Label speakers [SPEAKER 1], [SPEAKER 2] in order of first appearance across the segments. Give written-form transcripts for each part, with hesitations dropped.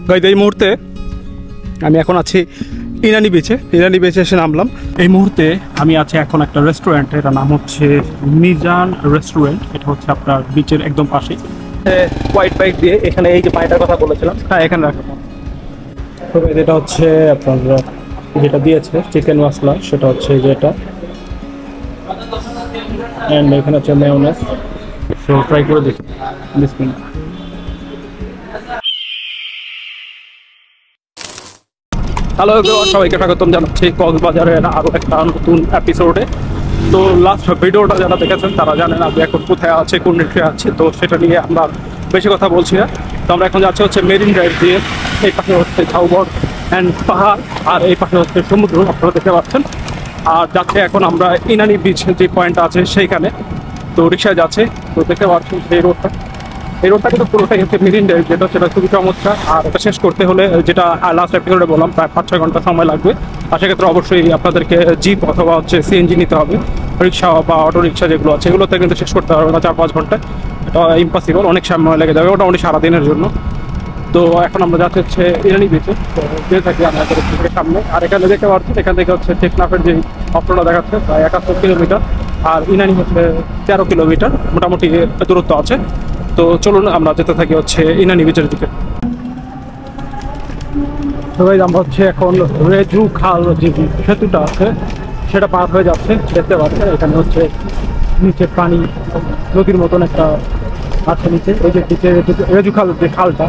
[SPEAKER 1] Guys এই মুহূর্তে আমি এখন আছি ইনানি বিচে এসে নামলাম। এই মুহূর্তে আমি আছি এখন একটা রেস্টুরেন্টে, এটার নাম হচ্ছে মিজান রেস্টুরেন্ট। এটা হচ্ছে আপনার বিচের একদম পাশে। হোয়াইট বাইক দিয়ে এখানে এই যে পানিটার কথা বলেছিলাম, হ্যাঁ এখানে রাখলাম। তবে যেটা হচ্ছে আপনার যেটা দিয়েছে চিকেন মশলা, সেটা হচ্ছে যেটা, অ্যান্ড এখানে হচ্ছে মেয়োনেজ। সো ট্রাই করে দেখি। বিসমিল্লাহ। হ্যালো এভরিওয়ান, সবাইকে স্বাগতম জানাচ্ছি কক্সবাজারের আরও একটা নতুন এপিসোডে। তো লাস্ট ভিডিওটা যারা দেখেছেন তারা জানেন আমি এখন কোথায় আছে, কোন রেটে আছে। তো সেটা নিয়ে আমরা বেশি কথা বলছি না। তো আমরা এখন যাচ্ছি হচ্ছে মেরিন ড্রাইভ দিয়ে। এই পাশে হচ্ছে ঝাউবর অ্যান্ড পাহাড়, আর এই পাশে হচ্ছে সমুদ্র, আপনারা দেখতে পাচ্ছেন। আর যাচ্ছে এখন আমরা ইনানি বিচ যে পয়েন্টটা আছে সেইখানে। তো রিক্সায় যাচ্ছে, তো দেখতে পাচ্ছেন এই রোডটা। এই রোডটা কিন্তু পুরোটাই হচ্ছে মেরিন ড্রাইভ, যেটা সেটা খুবই চমৎকার। আর এটা শেষ করতে হলে যেটা লাস্ট এপিসোডে বললাম প্রায় 5-6 ঘন্টা সময় লাগবে। আর সেক্ষেত্রে অবশ্যই আপনাদেরকে জিপ অথবা হচ্ছে সিএনজি নিতে হবে। রিক্সা বা অটো রিক্সা যেগুলো আছে এগুলোতে কিন্তু শেষ করতে হবে না 4-5 ঘন্টায়। এটা ইম্পসিবল, অনেক সময় লেগে যাবে, মোটামুটি সারাদিনের জন্য। তো এখন আমরা যাচ্ছি হচ্ছে ইরানি বিচে। তো যেতে থাকি আমরা সামনে। আর এখানে দেখতে পাচ্ছি এখান থেকে হচ্ছে টেকনাফের যে অপশনটা দেখাচ্ছে প্রায় 71 কিলোমিটার, আর ইনানি হচ্ছে 13 কিলোমিটার মোটামুটি দূরত্ব আছে। তো চলুন আমরা যেতে থাকি হচ্ছে ইনানি বিচের দিকে। সবাই আমরা হচ্ছে এখন রেজু খাল যে সেতুটা আছে সেটা পার হয়ে যাচ্ছে। দেখতে পাচ্ছেন এখানে হচ্ছে নিচে পানি নদীর মতন একটা আছে নিচে, এই যে নিচে রেজু খাল যে খালটা।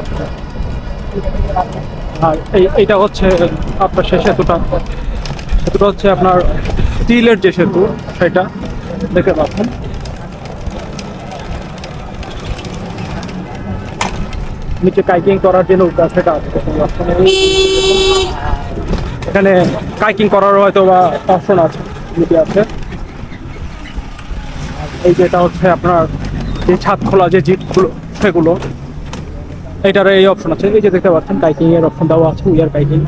[SPEAKER 1] আর এইটা হচ্ছে আপনার সে সেতুটা হচ্ছে আপনার স্টিলের যে সেতু সেটা দেখতে পাচ্ছেন। নিচে কাইকিং করার যে নৌকা সেটা আছে, এখানে কাইকিং করার হয়তো বা অপশন আছে, নিচে আছে। এই যেটা হচ্ছে আপনার যে ছাদ খোলা যে জিপগুলো সেগুলো, এইটার এই অপশন আছে। এই যে দেখতে পাচ্ছেন কাইকিং এর অপশন দেওয়া আছে, উইয়ার কাইকিং।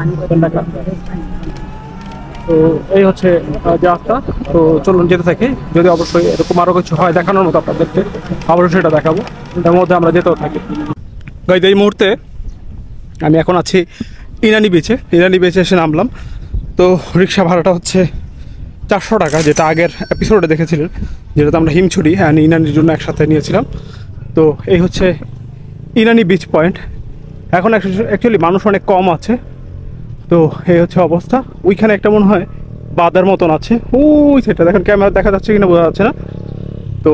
[SPEAKER 1] তো এই হচ্ছে যে রাস্তা। তো চলুন যেতে থাকি, যদি অবশ্যই এরকম আরও কিছু হয় দেখানোর মতো আপনাদেরকে অবশ্যই সেটা দেখাবো। এর মধ্যে আমরা যেতেও থাকি। গাইজ এই মুহূর্তে আমি এখন আছি ইনানি বিচে এসে নামলাম। তো রিক্সা ভাড়াটা হচ্ছে 400 টাকা, যেটা আগের এপিসোডে দেখেছিলেন, যেটাতে আমরা হিমছড়ি অ্যান্ড ইনানির জন্য একসাথে নিয়েছিলাম। তো এই হচ্ছে ইনানি বিচ পয়েন্ট। এখন অ্যাকচুয়ালি মানুষ অনেক কম আছে। তো এই হচ্ছে অবস্থা। ওইখানে একটা মনে হয় বাঁধের মতন আছে, ওই সেটা দেখেন, ক্যামেরা দেখা যাচ্ছে কিনা বোঝা যাচ্ছে না। তো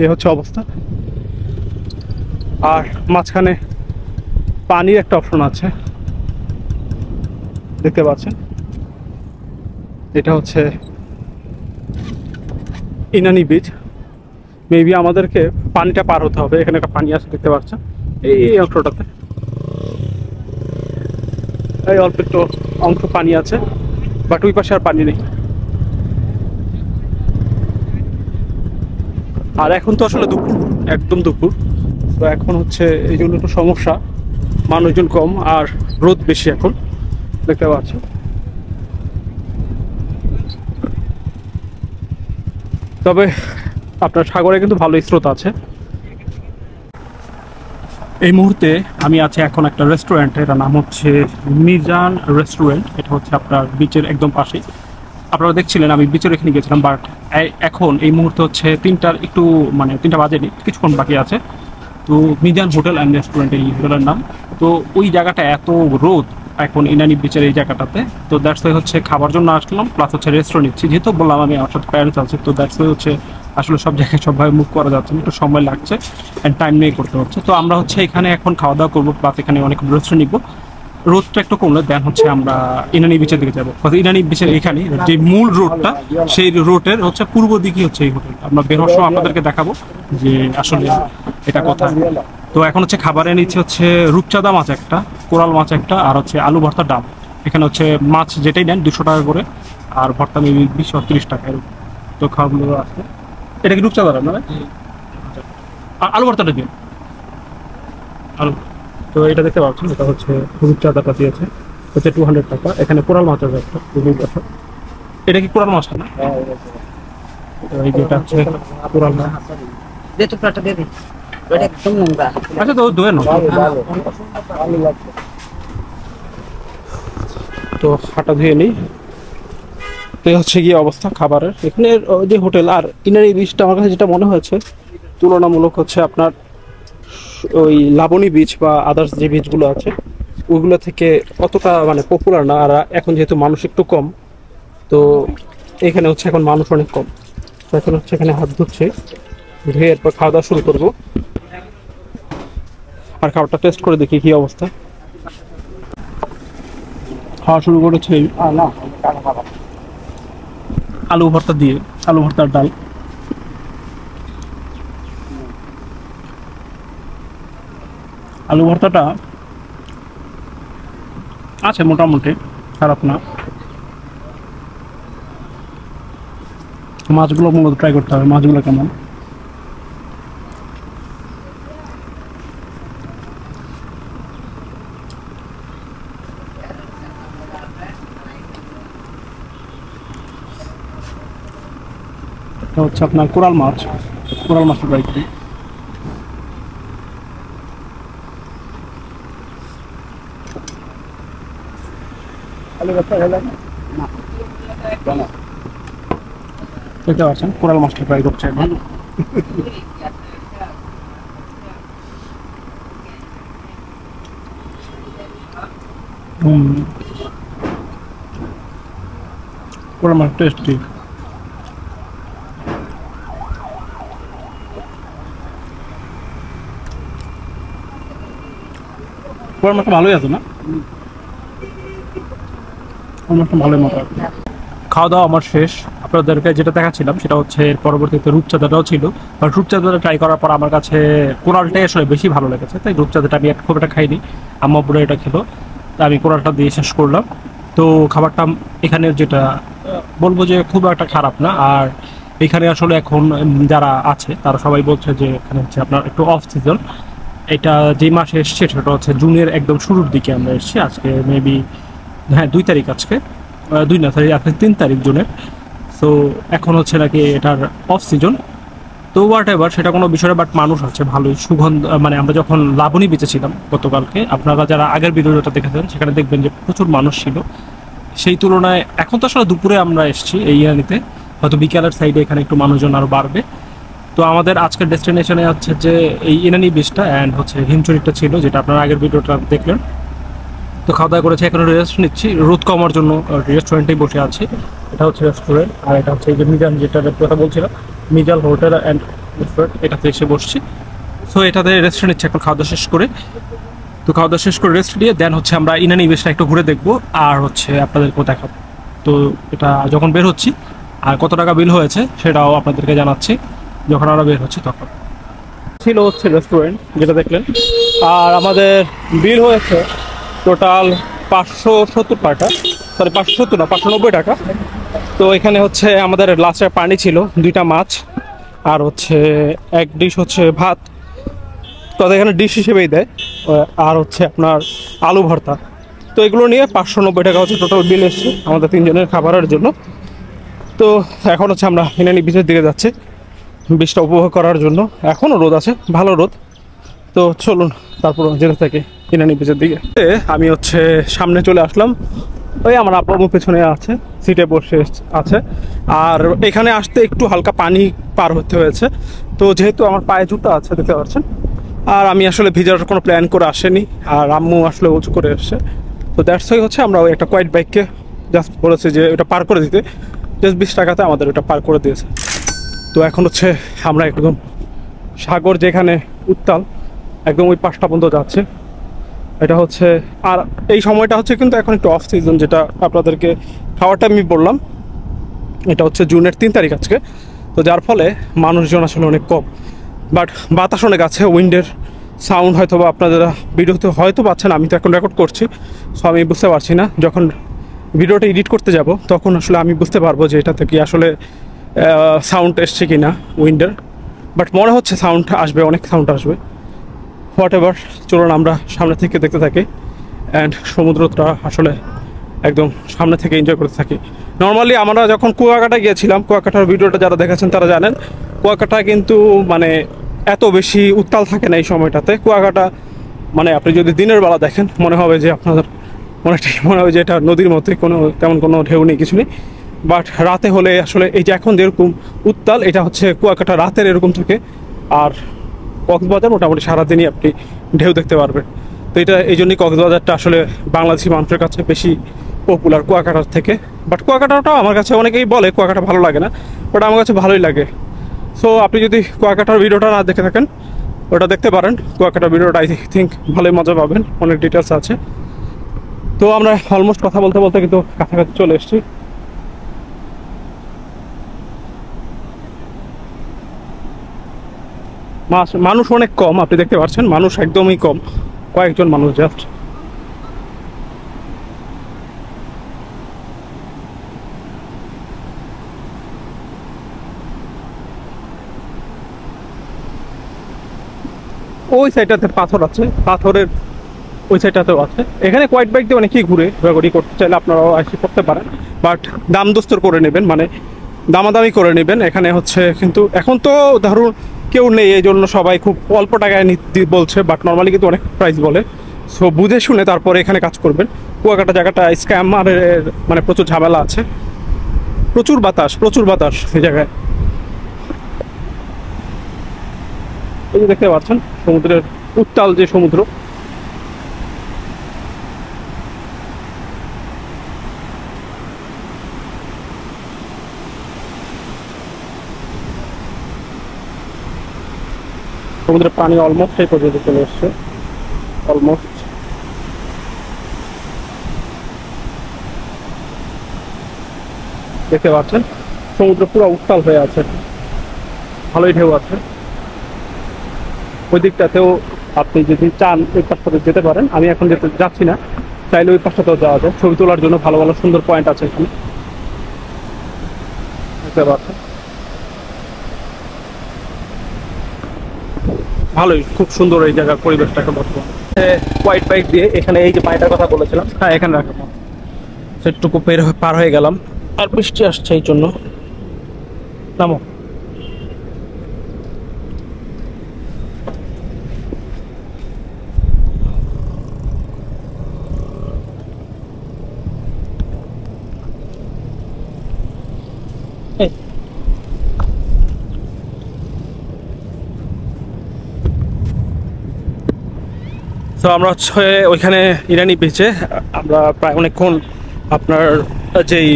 [SPEAKER 1] এই হচ্ছে অবস্থা। আর মাঝখানে পানির একটা অপশন আছে, দেখতে পাচ্ছেন। এটা হচ্ছে ইনানি বিচ। মেবি আমাদেরকে পানিটা পার হতে হবে। এখানে একটা পানি আছে, দেখতে পাচ্ছেন এই অংশটাতে, এই অল্প একটু অংশ পানি আছে, বাট ওই পাশে আর পানি নেই। আর এখন তো আসলে দুপুর, একদম দুপুর। তো এখন হচ্ছে এই জন্য একটু সমস্যা, মানুষজন কম আর রোদ বেশি এখন, দেখতে পাচ্ছেন। তবে আপনার সাগরে কিন্তু ভালো স্রোত আছে। এই মুহূর্তে আমি আছি এখন একটা রেস্টুরেন্টে, এটার নাম হচ্ছে মিজান রেস্টুরেন্ট। এটা হচ্ছে আপনার বিচের একদম পাশে। আপনারা দেখছিলেন আমি বিচের এখানে গেছিলাম, বাট এখন এই মুহূর্তে হচ্ছে 3টার একটু মানে 3টা বাজেনি, কিছুক্ষণ বাকি আছে। তো মিজান হোটেল অ্যান্ড রেস্টুরেন্ট এই হোটেলের নাম। তো ওই জায়গাটা এত রোদ এখন ইনানি বিচের এই জায়গাটাতে। তো দ্যাটস ওয়াই হচ্ছে খাবার জন্য আসলাম, প্লাস হচ্ছে রেস্টুরেন্ট নিচ্ছি। যেহেতু বললাম আমি আমার সাথে প্যারেন্টস আছে, তো দ্যাটস ওয়াই হচ্ছে আসলে সব জায়গায় সবভাবে মুভ করা যাচ্ছে না, একটু সময় লাগছে অ্যান্ড টাইম নিয়ে করতে হচ্ছে। তো আমরা হচ্ছে এখানে এখন খাওয়া দাওয়া করবো, প্লাস এখানে অনেক রেস্টুরেন্ট নিবো। রোডটা একটু কমলে দেন হচ্ছে আমরা ইনানি বিচের দিকে যাবো। ইনানি বিচের এখানে যে মূল রোডটা, সেই রোডের হচ্ছে পূর্ব দিকে হচ্ছে এই হোটেল। আমরা বের হওয়ার সময় আপনাদেরকে দেখাবো যে আসলে এটা কোথায়। তো এখন হচ্ছে খাবারে নিচ্ছে হচ্ছে রূপচাঁদা মাছ একটা, কোরাল মাছ একটা, আর হচ্ছে আলু ভর্তা ডাল। এখানে হচ্ছে মাছ যেটাই নেন 200 টাকা করে, আর ভর্তা মেবি 20-30 টাকা এরকম। তো খাবারগুলো আছে। এটা কি রূপচাঁদা না? আলু ভর্তাটা দিন আলু। তো এটা দেখতে পাচ্ছেন, এটা হচ্ছে রূপচাঁদাটা দিয়েছে হচ্ছে 200 টাকা। এখানে কোরাল মাছ আছে একটা, এটা কি কোরাল মাছ না? এই যেটা হচ্ছে কোরাল মাছ। আচ্ছা তো ধুয়ে নাও। তো হাঁটা ধুয়ে নিই। তো এই হচ্ছে গিয়ে অবস্থা খাবারের এখানের যে হোটেল। আর ইনানি বিচটা আমার কাছে যেটা মনে হয়েছে তুলনামূলক হচ্ছে আপনার ওই লাবণী বিচ বা আদার্স যে বিচগুলো আছে ওইগুলো থেকে অতটা মানে পপুলার না। আর এখন যেহেতু মানুষ একটু কম, তো এখানে হচ্ছে এখন মানুষ অনেক কম। তো এখন হচ্ছে এখানে হাত ধুচ্ছে, ধুয়ে এরপর খাওয়া দাওয়া শুরু করবো। আর খাবারটা টেস্ট করে দেখি কি অবস্থা। খাওয়া শুরু করেছে আলু ভর্তা দিয়ে, আলু ভর্তার ডাল। আলু ভর্তাটা আছে মোটামুটি, খারাপ না। মাছগুলো মূলত ট্রাই করতে হবে, মাছগুলো কেমন। এটা হচ্ছে আপনার কোরাল মাছ, কোরাল মাছটা ট্রাই করি। দেখতে পাচ্ছেন কোরাল মাছটা ট্রাই করছে এখন। কোরাল মাছ টেস্টি। কোরাল মাছটা ভালোই আছে না? কোরাল মাছটা ভালোই মতো আছে। খাওয়া দাওয়া আমার শেষ। আপনাদেরকে যেটা দেখাচ্ছিলাম সেটা হচ্ছে এর পরবর্তীতে রূপচাঁদাটাও ছিল। আর রূপচাঁদাটা ট্রাই করার পর আমার কাছে কোরালটাই আসলে বেশি ভালো লেগেছে, তাই রূপচাঁদাটা আমি খুব একটা খাইনি। আম্মা বুড়ো এটা খেলো, তাই আমি কোরালটা দিয়ে শেষ করলাম। তো খাবারটা এখানে যেটা বলবো যে খুব একটা খারাপ না। আর এখানে আসলে এখন যারা আছে তারা সবাই বলছে যে এখানে হচ্ছে আপনার একটু অফ সিজন। এটা যে মাসে এসছে সেটা হচ্ছে জুনের একদম শুরুর দিকে আমরা এসেছি। আজকে মেবি হ্যাঁ 2 তারিখ, আজকে 2 না সরি আজকে 3 তারিখ জুনের। সো এখন হচ্ছে নাকি এটার অফ সিজন। তো হোয়াট এভার, সেটা কোনো বিষয় না, বাট মানুষ আছে ভালোই। সুগন্ধ মানে আমরা যখন লাবণী বিচে ছিলাম গতকালকে, আপনারা যারা আগের ভিডিওটা দেখেছেন সেখানে দেখবেন যে প্রচুর মানুষ ছিল। সেই তুলনায় এখন তো আসলে দুপুরে আমরা এসেছি এই ইয়ানিতে, হয়তো বিকালের সাইডে এখানে একটু মানুষজন আরও বাড়বে। তো আমাদের আজকের ডেস্টিনেশনে হচ্ছে যে এই ইনানি বিচটা অ্যান্ড হচ্ছে হিমচুরিটা ছিল, যেটা আপনারা আগের ভিডিওটা দেখলেন। তো খাওয়া দাওয়া করেছে, এখন রেস্ট নিচ্ছি রোদ কমার জন্য। রেস্টুরেন্টেই বসে আছি। এটা হচ্ছে রেস্টুরেন্ট, আর এটা হচ্ছে এই যে মিজান যেটার কথা বলছিলাম, মিজাল হোটেল অ্যান্ড রেস্টুরেন্ট, এটাতে এসে বসছি। সো এটাতে রেস্ট নিচ্ছি এখন খাওয়া দাওয়া শেষ করে। তো খাওয়া দাওয়া শেষ করে রেস্ট দিয়ে দেন হচ্ছে আমরা ইনানি বিচটা একটু ঘুরে দেখবো আর হচ্ছে আপনাদেরকেও দেখাবো। তো এটা যখন বের হচ্ছি আর কত টাকা বিল হয়েছে সেটাও আপনাদেরকে জানাচ্ছি যখন আমরা বের হচ্ছি তখন। ছিল হচ্ছে রেস্টুরেন্ট যেটা দেখলেন, আর আমাদের বিল হয়েছে টোটাল 570 টাকা, সরি 570 না 590 টাকা। তো এখানে হচ্ছে আমাদের লাস্টে পানি ছিল, 2টা মাছ আর হচ্ছে এক ডিশ হচ্ছে ভাত। তো এখানে ডিশ হিসেবেই দেয়। আর হচ্ছে আপনার আলু ভর্তা। তো এগুলো নিয়ে 590 টাকা হচ্ছে টোটাল বিল এসছে আমাদের 3 জনের খাবারের জন্য। তো এখন হচ্ছে আমরা ইনানি বিচের দিকে যাচ্ছি বিচটা উপভোগ করার জন্য। এখনও রোদ আছে, ভালো রোদ। তো চলুন তারপর যেতে থাকি ইনানি বিচের দিকে। আমি হচ্ছে সামনে চলে আসলাম, ওই আমার আব্বু পেছনে আছে, সিটে বসে আছে। আর এখানে আসতে একটু হালকা পানি পার হতে হয়েছে। তো যেহেতু আমার পায়ে জুতা আছে দেখতে পাচ্ছেন, আর আমি আসলে ভিজার কোনো প্ল্যান করে আসেনি, আর আম্মু আসলে উঁচু করে এসছে। তো দ্যাটস ওয়াই হচ্ছে আমরা ওই একটা কোয়াইট বাইককে জাস্ট বলেছি যে ওটা পার করে দিতে, জাস্ট 20 টাকাতে আমাদের ওটা পার করে দিয়েছে। তো এখন হচ্ছে আমরা একদম সাগর যেখানে উত্তাল একদম ওই পাশটা পর্যন্ত যাচ্ছে। এটা হচ্ছে, আর এই সময়টা হচ্ছে কিন্তু এখন একটু অফ সিজন, যেটা আপনাদেরকে খাওয়াটা আমি বললাম। এটা হচ্ছে জুনের 3 তারিখ আজকে। তো যার ফলে মানুষজন আসলে অনেক কম, বাট বাতাস অনেক আছে। উইন্ডের সাউন্ড হয়তো বা আপনারা ভিডিওতে হয়তো পাচ্ছেন, আমি তো এখন রেকর্ড করছি, সো আমি বুঝতে পারছি না। যখন ভিডিওটা এডিট করতে যাব তখন আসলে আমি বুঝতে পারবো যে এটাতে কি আসলে সাউন্ড এসছে কি না উইন্ডের। বাট মনে হচ্ছে সাউন্ড আসবে, অনেক সাউন্ড আসবে। হোয়াট এভার, চলুন আমরা সামনে থেকে দেখতে থাকি অ্যান্ড সমুদ্রটা আসলে একদম সামনে থেকে এনজয় করতে থাকি। নর্মালি আমরা যখন কুয়াকাটা গিয়েছিলাম, কুয়াকাটার ভিডিওটা যারা দেখেছেন তারা জানেন, কুয়াকাটা কিন্তু মানে এত বেশি উত্তাল থাকে না এই সময়টাতে। কুয়াকাটা মানে আপনি যদি দিনের বেলা দেখেন মনে হবে যে আপনার অনেকটাই মনে হয় যে এটা নদীর মধ্যে কোনো তেমন কোনো ঢেউ নেই, কিছু নেই। বাট রাতে হলে আসলে এই যে এখন যেরকম উত্তাল, এটা হচ্ছে কুয়াকাটা রাতের এরকম থাকে। আর কক্সবাজার মোটামুটি সারাদিনই আপনি ঢেউ দেখতে পারবেন। তো এটা এই জন্যই কক্সবাজারটা আসলে বাংলাদেশি মানুষের কাছে বেশি পপুলার কুয়াকাটার থেকে। বাট কুয়াকাটাটাও আমার কাছে, অনেকেই বলে কুয়াকাটা ভালো লাগে না, বাট আমার কাছে ভালোই লাগে। সো আপনি যদি কুয়াকাটার ভিডিওটা না দেখে থাকেন, ওটা দেখতে পারেন। কুয়াকাটার ভিডিওটা আই থিঙ্ক ভালোই মজা পাবেন, অনেক ডিটেলস আছে। তো আমরা অলমোস্ট কথা বলতে বলতে কিন্তু কাছাকাছি চলে এসেছি। মানুষ অনেক কম, আপনি দেখতে পাচ্ছেন, মানুষ একদমই কম, কয়েকজন মানুষ জাস্ট। ওই সাইডটাতে পাথর আছে, পাথরের ওই সাইডটাতেও আছে। এখানে কোয়াইট বাইক দিয়ে অনেকেই ঘুরে, ঘোরাঘুরি করতে চাইলে আপনারাও এসে করতে পারেন। বাট দাম দস্তর করে নেবেন, মানে দামাদামি করে নেবেন। এখানে হচ্ছে কিন্তু এখন তো ধরুন কেউ নেই, এই জন্য সবাই খুব অল্প টাকায় বলছে, বাট নর্মালি কিন্তু অনেক প্রাইস বলে। সো বুঝে শুনে তারপরে এখানে কাজ করবেন। কুয়াকাটা জায়গাটা স্ক্যামারের মানে প্রচুর ঝামেলা আছে, প্রচুর বাতাস এই জায়গায়। এই যে দেখতে পাচ্ছেন সমুদ্রের উত্তাল যে সমুদ্র, সমুদ্রের পানি অলমোস্ট সেই পর্যন্ত চলে এসছে, অলমোস্ট। দেখতে পাচ্ছেন সমুদ্র পুরো উত্তাল হয়ে আছে, ভালোই ঢেউ আছে। ওই দিকটাতেও আপনি যদি চান ওই পাশটাতে যেতে পারেন। আমি এখন যাচ্ছি না, চাইলে ওই পাশটাতেও যাওয়া যায়। ছবি তোলার জন্য ভালো ভালো সুন্দর পয়েন্ট আছে এখানে, দেখতে পাচ্ছেন। ভালোই, খুব সুন্দর এই জায়গার পরিবেশটাকে বর্তমান। হোয়াইট বাইক দিয়ে এখানে এই যে পানিটার কথা বলেছিলাম, হ্যাঁ এখানে রাখলাম, সেটুকু পার হয়ে গেলাম। আর বৃষ্টি আসছে এই জন্য নামো। তো আমরা হচ্ছে ওইখানে ইরানি বিচে আমরা প্রায় অনেকক্ষণ আপনার যেই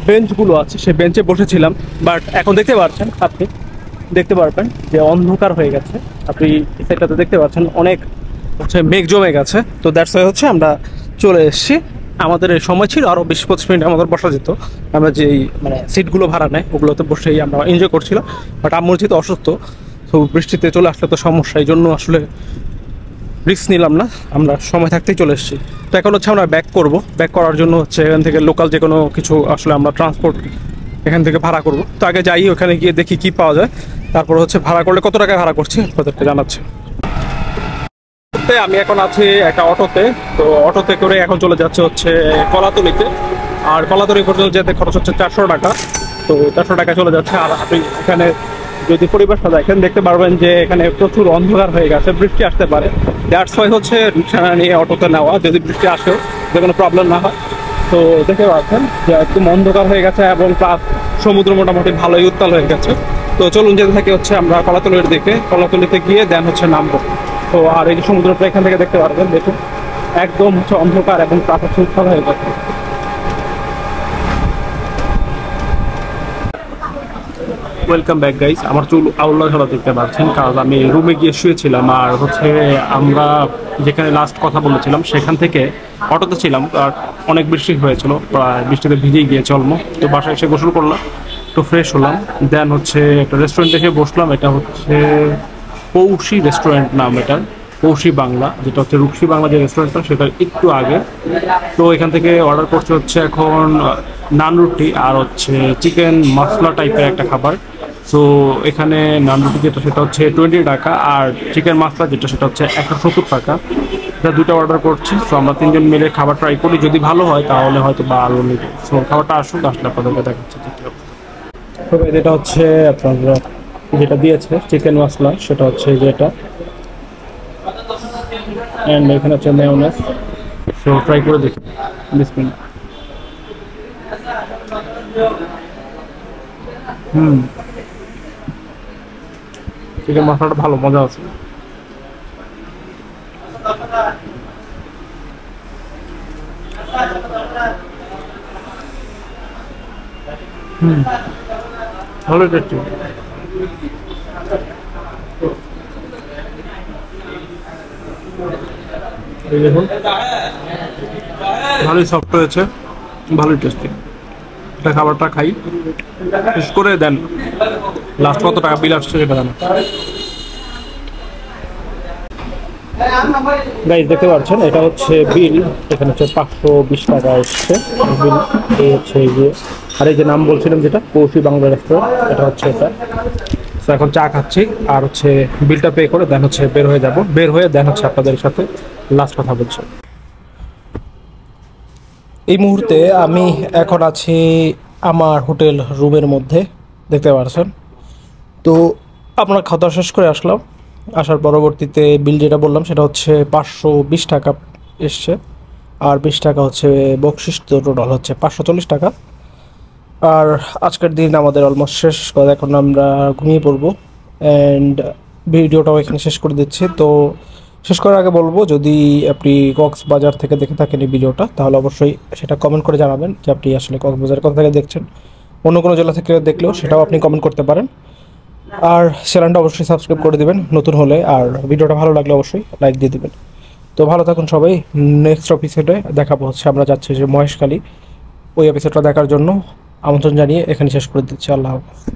[SPEAKER 1] বেঞ্চগুলো আছে সেই বেঞ্চে বসেছিলাম। বাট এখন দেখতে পাচ্ছেন, আপনি দেখতে পারবেন যে অন্ধকার হয়ে গেছে। আপনি সেটাতে দেখতে পাচ্ছেন অনেক হচ্ছে মেঘ জমে গেছে। তো দ্যাটস ওয়াই হচ্ছে আমরা চলে এসেছি। আমাদের সময় ছিল আরও 20-25 মিনিট আমাদের বসা যেত। আমরা যেই মানে সিটগুলো ভাড়া নেয় ওগুলোতে বসেই আমরা এনজয় করছিলাম। বাট আম্মুর যেহেতু অসুস্থ, তো বৃষ্টিতে চলে আসলে তো সমস্যা, এই জন্য আসলে রিস্ক নিলাম না, আমরা সময় থাকতেই চলে এসেছি। তো এখন হচ্ছে আমরা ব্যাক করব। ব্যাক করার জন্য হচ্ছে এখান থেকে লোকাল যে কোনো কিছু আসলে আমরা ট্রান্সপোর্ট এখান থেকে ভাড়া করব। তো আগে যাই, ওখানে গিয়ে দেখি কি পাওয়া যায়, তারপর হচ্ছে ভাড়া করলে কত টাকা ভাড়া করছি আপনাদেরকে জানাচ্ছি। আমি এখন আছি একটা অটোতে। তো অটোতে করে এখন চলে যাচ্ছে হচ্ছে কলাতলিতে। আর কলাতলি পর্যন্ত যেতে খরচ হচ্ছে 400 টাকা। তো 400 টাকা চলে যাচ্ছে। আর আপনি এখানে যদি পরিবেশটা দেখেন, দেখতে পারবেন যে এখানে প্রচুর অন্ধকার হয়ে গেছে, বৃষ্টি আসতে পারে। দ্যাটস ওয়াই হচ্ছে রিক্সা নিয়ে অটোতে নেওয়া, যদি বৃষ্টি আসেও যে কোনো প্রবলেম না হয়। তো দেখতে পাচ্ছেন যে একদম অন্ধকার হয়ে গেছে এবং প্লাস সমুদ্র মোটামুটি ভালোই উত্তাল হয়ে গেছে। তো চলুন যেতে থাকি হচ্ছে আমরা কলাতলির দিকে। কলাতলিতে গিয়ে দেন হচ্ছে নামবো। তো আর এই যে সমুদ্রটা এখান থেকে দেখতে পারবেন, দেখুন একদম হচ্ছে অন্ধকার এবং প্লাস হচ্ছে উত্তাল হয়ে গেছে। Welcome back guys. আমার চুল আউল্লা ঝালা দেখতে পাচ্ছেন, কারণ আমি রুমে গিয়ে শুয়েছিলাম। আর হচ্ছে আমরা যেখানে লাস্ট কথা বলেছিলাম সেখান থেকে অটোতে ছিলাম, আর অনেক বৃষ্টি হয়েছিল, প্রায় বৃষ্টিতে ভিজেই গিয়েছে অলমো। তো বাসায় এসে গোসল করলাম, একটু ফ্রেশ হলাম, দেন হচ্ছে একটা রেস্টুরেন্টে এসে বসলাম। এটা হচ্ছে পৌষি রেস্টুরেন্ট নাম, এটা পৌষি বাংলা, যেটা হচ্ছে রূপসী বাংলা যে রেস্টুরেন্টটা সেটার একটু আগে। তো এখান থেকে অর্ডার করছে হচ্ছে এখন নান রুটি আর হচ্ছে চিকেন মশলা টাইপের একটা খাবার। সো এখানে নান রুটি যেটা সেটা হচ্ছে 20 টাকা, আর চিকেন মশলা যেটা সেটা হচ্ছে 170 টাকা। এটা দুটো অর্ডার করছি। সো আমরা তিনজন মিলে খাবার ট্রাই করি, যদি ভালো হয় তাহলে হয়তো বা আরও নিব। সো খাবারটা আসুক, আসলে আপনাদেরকে দেখাচ্ছে। তো এটা হচ্ছে আপনারা যেটা দিয়েছে চিকেন মশলা, সেটা হচ্ছে যেটা, এন্ড এখানে হচ্ছে মেয়োনেজ, সো ট্রাই করে দেখি। বিসমিল্লাহ। চিকেন মশলাটা ভালো, মজা আছে। ভালো টেস্টি। এই দেখুন, ভালোই সফট হয়েছে, ভালোই টেস্টি। এটা খাবারটা খাই, শেষ করে দেন। লাস্ট কত টাকা বিল আসছে সেটা জানো। গাইস দেখতে পাচ্ছেন, এটা হচ্ছে বিল। এখানে হচ্ছে 520 টাকা এসছে বিল। এই হচ্ছে এই যে, আর এই যে নাম বলছিলাম যেটা কৌশি বাংলা রেস্টুরেন্ট, এটা হচ্ছে এটা। তো এখন চা খাচ্ছি আর হচ্ছে বিলটা পে করে দেন হচ্ছে বের হয়ে যাব। বের হয়ে দেন হচ্ছে আপনাদের সাথে লাস্ট কথা বলছি। এই মুহূর্তে আমি এখন আছি আমার হোটেল রুমের মধ্যে, দেখতে পাচ্ছেন। তো আমরা খাওয়া শেষ করে আসলাম। আসার পরবর্তীতে বিল যেটা বললাম সেটা হচ্ছে 520 টাকা এসছে, আর 20 টাকা হচ্ছে বকশিস। তো টোটাল হচ্ছে 540 টাকা। আর আজকের দিন আমাদের অলমোস্ট শেষ করে এখন আমরা ঘুমিয়ে পড়বো। অ্যান্ড ভিডিওটাও এখানে শেষ করে দিচ্ছি। তো শেষ করার আগে বলবো, যদি আপনি কক্সবাজার থেকে দেখে থাকেন এই ভিডিওটা, তাহলে অবশ্যই সেটা কমেন্ট করে জানাবেন যে আপনি আসলে কক্সবাজার কোথা থেকে দেখছেন। অন্য কোনো জেলা থেকে দেখলেও সেটাও আপনি কমেন্ট করতে পারেন। আর চ্যানেলটা অবশ্যই সাবস্ক্রাইব করে দিবেন নতুন হলে, আর ভিডিওটা ভালো লাগলে অবশ্যই লাইক দিয়ে দিবেন। তো ভালো থাকুন সবাই। নেক্সট এপিসোডে দেখাবো হচ্ছে আমরা যাচ্ছি যে মহেশখালী, ওই এপিসোডটা দেখার জন্য আমন্ত্রণ জানিয়ে এখানে শেষ করে দিচ্ছি। আল্লাহ হাফেজ।